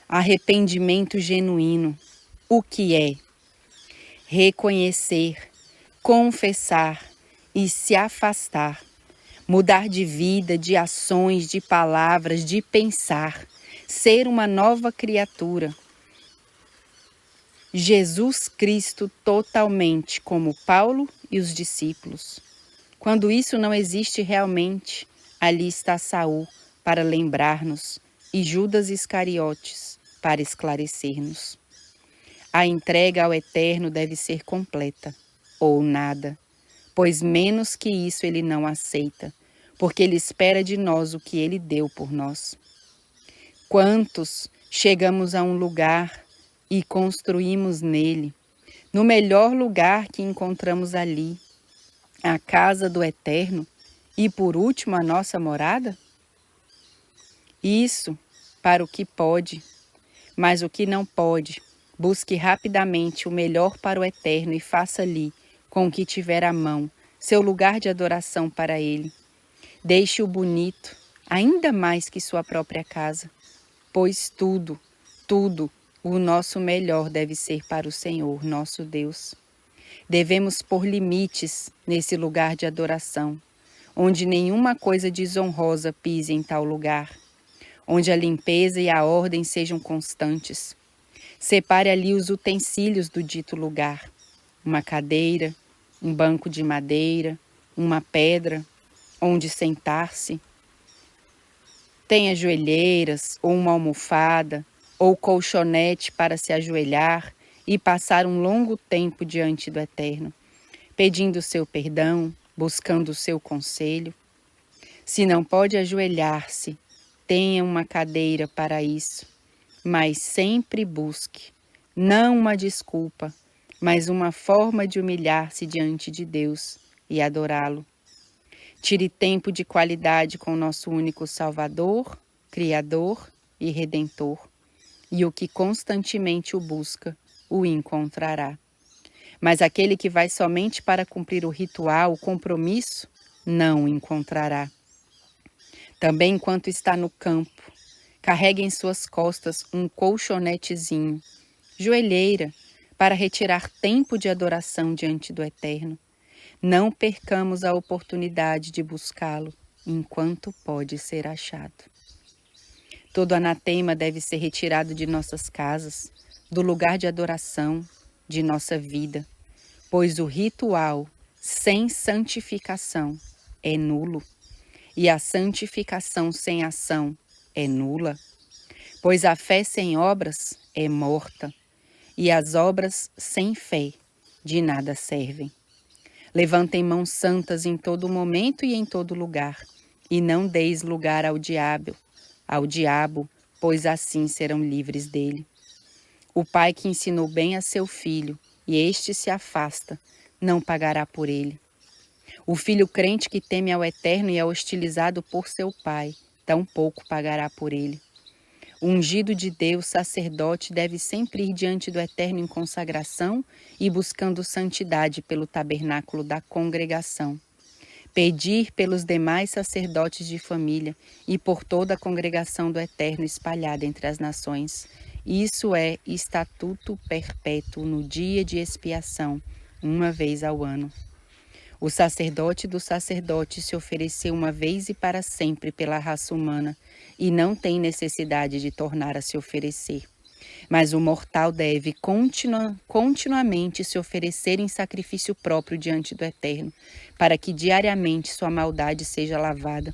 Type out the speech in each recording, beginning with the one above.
Arrependimento genuíno. O que é? Reconhecer, confessar e se afastar. Mudar de vida, de ações, de palavras, de pensar. Ser uma nova criatura. Jesus Cristo totalmente, como Paulo e os discípulos. Quando isso não existe realmente, ali está Saul para lembrar-nos e Judas Iscariotes para esclarecer-nos. A entrega ao Eterno deve ser completa, ou nada, pois menos que isso ele não aceita, porque ele espera de nós o que ele deu por nós. Quantos chegamos a um lugar e construímos nele, no melhor lugar que encontramos ali, a casa do Eterno e por último a nossa morada? Isso para o que pode, mas o que não pode, busque rapidamente o melhor para o Eterno e faça ali, com o que tiver à mão, seu lugar de adoração para Ele. Deixe-o bonito, ainda mais que sua própria casa, pois tudo, o nosso melhor deve ser para o Senhor, nosso Deus. Devemos pôr limites nesse lugar de adoração, onde nenhuma coisa desonrosa pise em tal lugar, onde a limpeza e a ordem sejam constantes. Separe ali os utensílios do dito lugar, uma cadeira, um banco de madeira, uma pedra, onde sentar-se. Tenha joelheiras, ou uma almofada, ou colchonete para se ajoelhar e passar um longo tempo diante do Eterno, pedindo o seu perdão, buscando o seu conselho. Se não pode ajoelhar-se, tenha uma cadeira para isso, mas sempre busque, não uma desculpa, mas uma forma de humilhar-se diante de Deus e adorá-lo. Tire tempo de qualidade com nosso único Salvador, Criador e Redentor, e o que constantemente o busca, o encontrará. Mas aquele que vai somente para cumprir o ritual, o compromisso, não o encontrará. Também enquanto está no campo, carregue em suas costas um colchonetezinho, joelheira, para retirar tempo de adoração diante do Eterno. Não percamos a oportunidade de buscá-lo enquanto pode ser achado. Todo anatema deve ser retirado de nossas casas, do lugar de adoração, de nossa vida, pois o ritual sem santificação é nulo, e a santificação sem ação é nula, pois a fé sem obras é morta, e as obras sem fé de nada servem. Levantem mãos santas em todo momento e em todo lugar, e não deis lugar ao diabo, pois assim serão livres dele. O pai que ensinou bem a seu filho, e este se afasta, não pagará por ele. O filho crente que teme ao Eterno e é hostilizado por seu pai, tampouco pagará por ele. O ungido de Deus, sacerdote, deve sempre ir diante do Eterno em consagração e buscando santidade pelo tabernáculo da congregação. Pedir pelos demais sacerdotes de família e por toda a congregação do Eterno espalhada entre as nações. Isso é estatuto perpétuo no dia de expiação, uma vez ao ano. O sacerdote do sacerdote se ofereceu uma vez e para sempre pela raça humana e não tem necessidade de tornar a se oferecer. Mas o mortal deve continuamente se oferecer em sacrifício próprio diante do Eterno, para que diariamente sua maldade seja lavada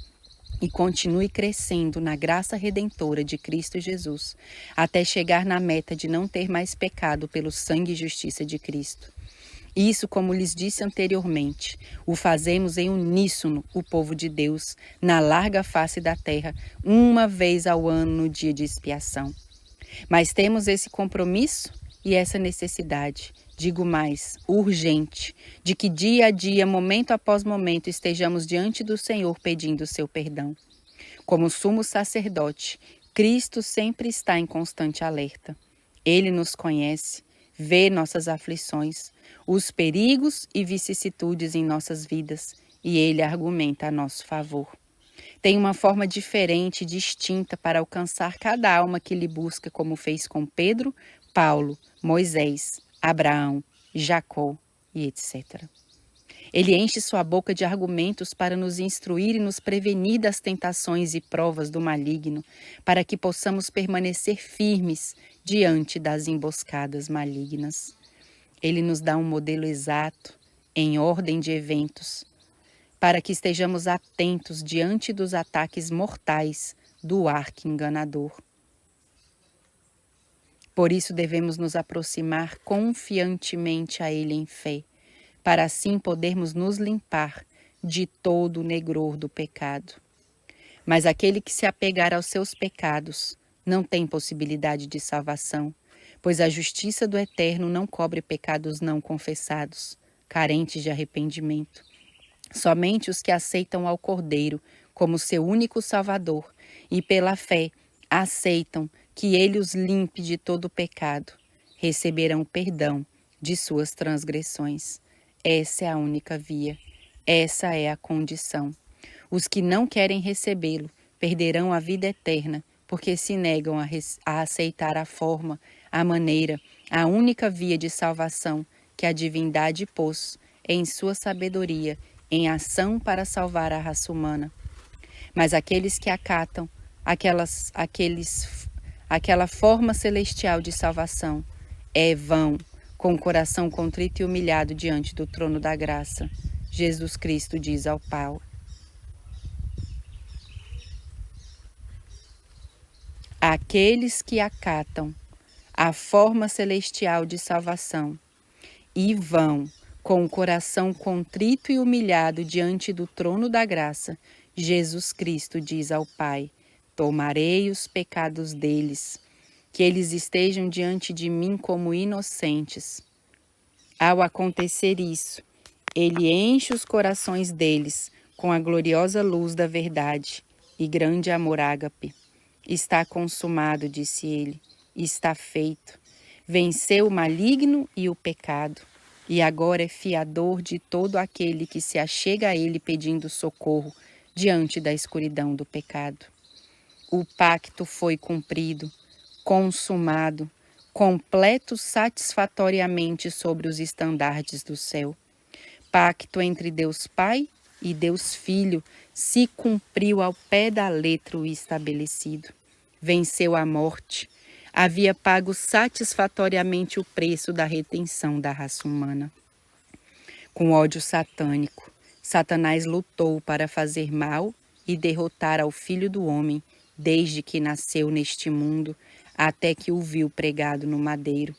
e continue crescendo na graça redentora de Cristo Jesus, até chegar na meta de não ter mais pecado pelo sangue e justiça de Cristo. Isso, como lhes disse anteriormente, o fazemos em uníssono, o povo de Deus, na larga face da terra, uma vez ao ano no dia de expiação. Mas temos esse compromisso e essa necessidade, digo mais, urgente, de que dia a dia, momento após momento, estejamos diante do Senhor pedindo o seu perdão. Como sumo sacerdote, Cristo sempre está em constante alerta. Ele nos conhece, vê nossas aflições, os perigos e vicissitudes em nossas vidas, e Ele argumenta a nosso favor. Tem uma forma diferente e distinta para alcançar cada alma que lhe busca, como fez com Pedro, Paulo, Moisés, Abraão, Jacó e etc. Ele enche sua boca de argumentos para nos instruir e nos prevenir das tentações e provas do maligno, para que possamos permanecer firmes diante das emboscadas malignas. Ele nos dá um modelo exato, em ordem de eventos, para que estejamos atentos diante dos ataques mortais do arqui-enganador. Por isso devemos nos aproximar confiantemente a ele em fé, para assim podermos nos limpar de todo o negror do pecado. Mas aquele que se apegar aos seus pecados não tem possibilidade de salvação, pois a justiça do Eterno não cobre pecados não confessados, carentes de arrependimento. Somente os que aceitam ao Cordeiro como seu único Salvador e pela fé aceitam que ele os limpe de todo o pecado, receberão o perdão de suas transgressões. Essa é a única via, essa é a condição. Os que não querem recebê-lo perderão a vida eterna, porque se negam a aceitar a forma, a maneira, a única via de salvação que a divindade pôs em sua sabedoria em ação para salvar a raça humana. Mas aqueles que acatam aquela forma celestial de salvação vão com o coração contrito e humilhado diante do trono da graça. Jesus Cristo diz ao Pai: aqueles que acatam a forma celestial de salvação e vão com o coração contrito e humilhado diante do trono da graça, Jesus Cristo diz ao Pai: tomarei os pecados deles, que eles estejam diante de mim como inocentes. Ao acontecer isso, ele enche os corações deles com a gloriosa luz da verdade e grande amor ágape. Está consumado, disse ele, está feito. Venceu o maligno e o pecado, e agora é fiador de todo aquele que se achega a ele pedindo socorro diante da escuridão do pecado. O pacto foi cumprido, consumado, completo satisfatoriamente sobre os estandartes do céu. Pacto entre Deus Pai e Deus Filho se cumpriu ao pé da letra o estabelecido. Venceu a morte, havia pago satisfatoriamente o preço da retenção da raça humana. Com ódio satânico, Satanás lutou para fazer mal e derrotar ao Filho do Homem, desde que nasceu neste mundo, até que o viu pregado no madeiro.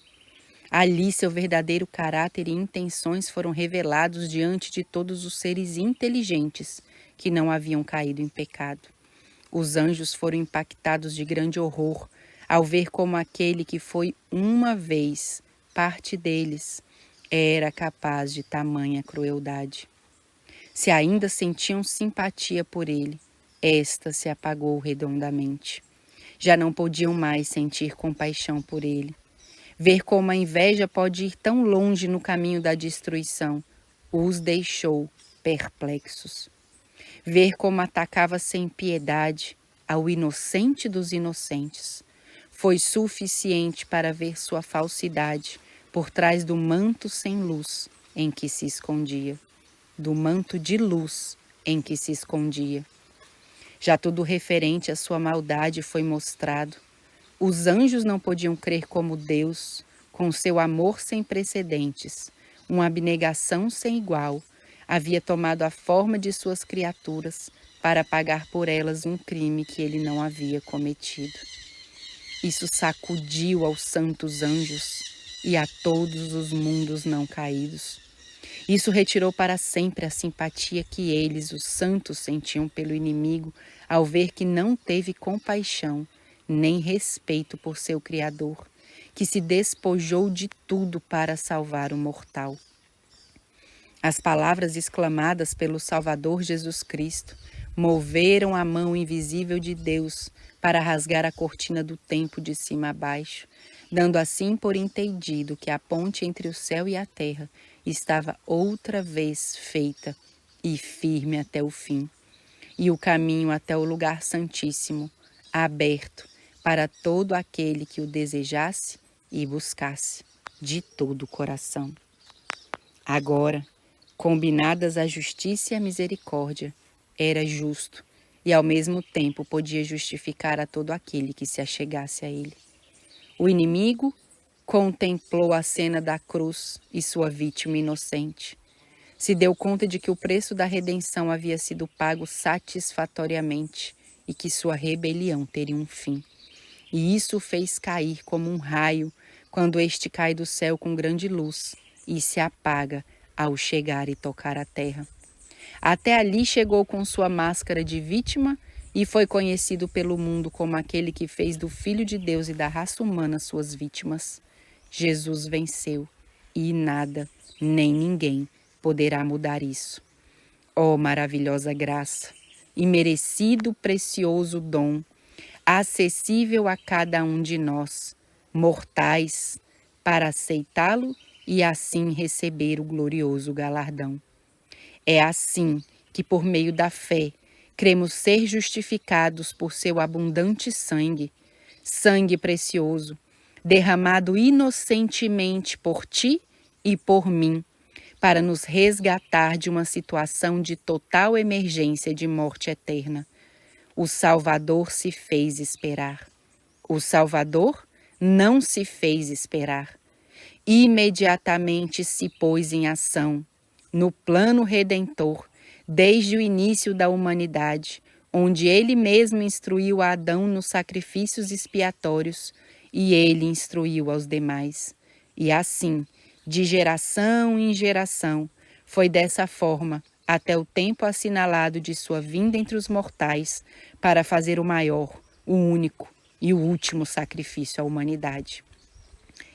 Ali seu verdadeiro caráter e intenções foram revelados diante de todos os seres inteligentes que não haviam caído em pecado. Os anjos foram impactados de grande horror ao ver como aquele que foi uma vez parte deles era capaz de tamanha crueldade. Se ainda sentiam simpatia por ele, esta se apagou redondamente. Já não podiam mais sentir compaixão por ele. Ver como a inveja pode ir tão longe no caminho da destruição os deixou perplexos. Ver como atacava sem piedade ao inocente dos inocentes foi suficiente para ver sua falsidade por trás do manto sem luz em que se escondia, do manto de luz em que se escondia. Já tudo referente à sua maldade foi mostrado. Os anjos não podiam crer como Deus, com seu amor sem precedentes, uma abnegação sem igual, havia tomado a forma de suas criaturas para pagar por elas um crime que ele não havia cometido. Isso sacudiu aos santos anjos e a todos os mundos não caídos. Isso retirou para sempre a simpatia que eles, os santos, sentiam pelo inimigo ao ver que não teve compaixão nem respeito por seu Criador, que se despojou de tudo para salvar o mortal. As palavras exclamadas pelo Salvador Jesus Cristo moveram a mão invisível de Deus para rasgar a cortina do tempo de cima a baixo, dando assim por entendido que a ponte entre o céu e a terra estava outra vez feita e firme até o fim. e o caminho até o lugar santíssimo, aberto para todo aquele que o desejasse e buscasse de todo o coração. Agora, combinadas a justiça e a misericórdia, era justo e ao mesmo tempo podia justificar a todo aquele que se achegasse a ele. O inimigo contemplou a cena da cruz e sua vítima inocente. Se deu conta de que o preço da redenção havia sido pago satisfatoriamente e que sua rebelião teria um fim. E isso o fez cair como um raio quando este cai do céu com grande luz e se apaga ao chegar e tocar a terra. Até ali chegou com sua máscara de vítima e foi conhecido pelo mundo como aquele que fez do Filho de Deus e da raça humana suas vítimas. Jesus venceu e nada, nem ninguém poderá mudar isso. Ó maravilhosa graça, imerecido precioso dom, acessível a cada um de nós, mortais, para aceitá-lo e assim receber o glorioso galardão. É assim que, por meio da fé, cremos ser justificados por seu abundante sangue, sangue precioso, derramado inocentemente por ti e por mim, para nos resgatar de uma situação de total emergência de morte eterna. O Salvador se fez esperar. O Salvador não se fez esperar. Imediatamente se pôs em ação, no plano redentor, desde o início da humanidade, onde ele mesmo instruiu a Adão nos sacrifícios expiatórios, e ele instruiu aos demais. E assim, de geração em geração, foi dessa forma até o tempo assinalado de sua vinda entre os mortais para fazer o maior, o único e o último sacrifício à humanidade.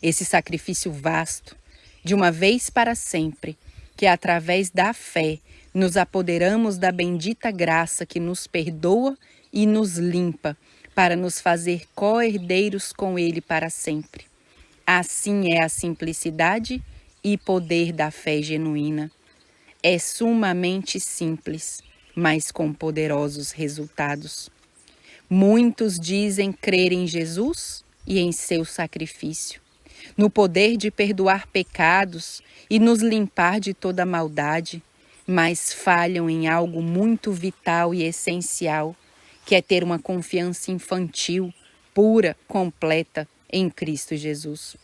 Esse sacrifício vasto, de uma vez para sempre, que através da fé nos apoderamos da bendita graça que nos perdoa e nos limpa, para nos fazer co-herdeiros com Ele para sempre. Assim é a simplicidade e poder da fé genuína. É sumamente simples, mas com poderosos resultados. Muitos dizem crer em Jesus e em seu sacrifício, no poder de perdoar pecados e nos limpar de toda maldade, mas falham em algo muito vital e essencial, que é ter uma confiança infantil, pura, completa em Cristo Jesus.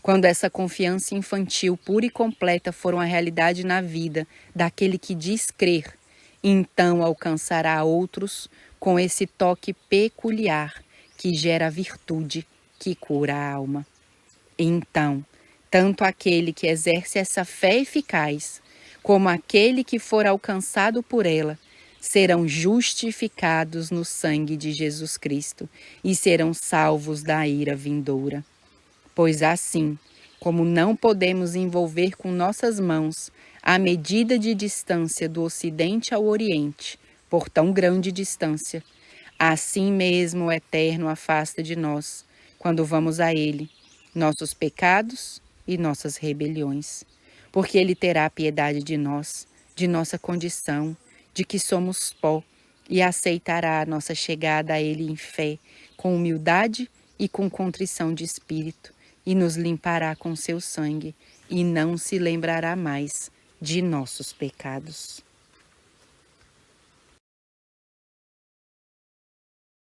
Quando essa confiança infantil, pura e completa for uma realidade na vida daquele que diz crer, então alcançará outros com esse toque peculiar que gera a virtude que cura a alma. Então, tanto aquele que exerce essa fé eficaz, como aquele que for alcançado por ela, serão justificados no sangue de Jesus Cristo e serão salvos da ira vindoura. Pois assim, como não podemos envolver com nossas mãos a medida de distância do Ocidente ao Oriente, por tão grande distância, assim mesmo o Eterno afasta de nós, quando vamos a Ele, nossos pecados e nossas rebeliões, porque Ele terá piedade de nós, de nossa condição, de que somos pó, e aceitará a nossa chegada a Ele em fé, com humildade e com contrição de espírito, e nos limpará com seu sangue, e não se lembrará mais de nossos pecados.